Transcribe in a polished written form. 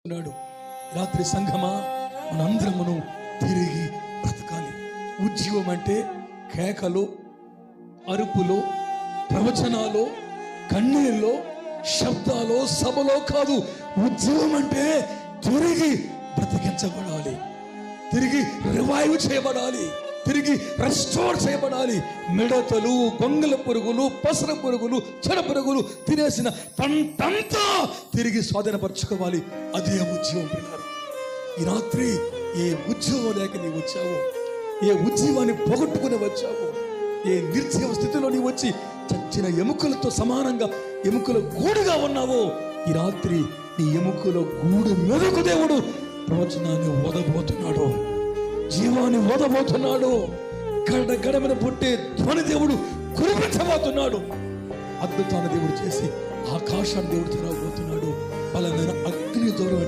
ఉన్నాడు. రాత్రి సంఘమా, మనందరమును తిరిగి బ్రతకాలి. ఉద్యోగం అంటే కేకలు, అరుపులు, ప్రవచనాలు, కన్నీళ్ళు, శబ్దాలు, సభలో కాదు. ఉద్యోగం అంటే తిరిగి బ్రతికించబడాలి, తిరిగి రివైవ్ చేయబడాలి, తిరిగి రెస్టోర్ చేయబడాలి. మిడతలు, గొంగల పురుగులు, పసర పురుగులు, చెడ పురుగులు తినేసిన పంటంతా తిరిగి స్వాధీనపరచుకోవాలి. అదే ఉద్యోగం పిల్లలు. ఈ రాత్రి ఏ ఉద్యోగం లేక నీవు వచ్చావో, ఏ ఉద్యోగాన్ని పోగొట్టుకుని వచ్చావో, ఏ నిర్జీవ స్థితిలో నీవు వచ్చి చచ్చిన ఎముకలతో సమానంగా ఎముకల గూడుగా ఉన్నావో, ఈ రాత్రి నీ ఎముకల గూడు మెదకు దేవుడు ప్రవచనాన్ని ఓదబోతున్నాడు, జీవాన్ని ఓదబోతున్నాడు. గడ గడమైన పుట్టే ధ్వని దేవుడు కురిపించబోతున్నాడు. అద్భుతాన్ని దేవుడు చేసి ఆకాశాన్ని దేవుడు తెరవబోతున్నాడు. బలమైన అగ్ని దూరం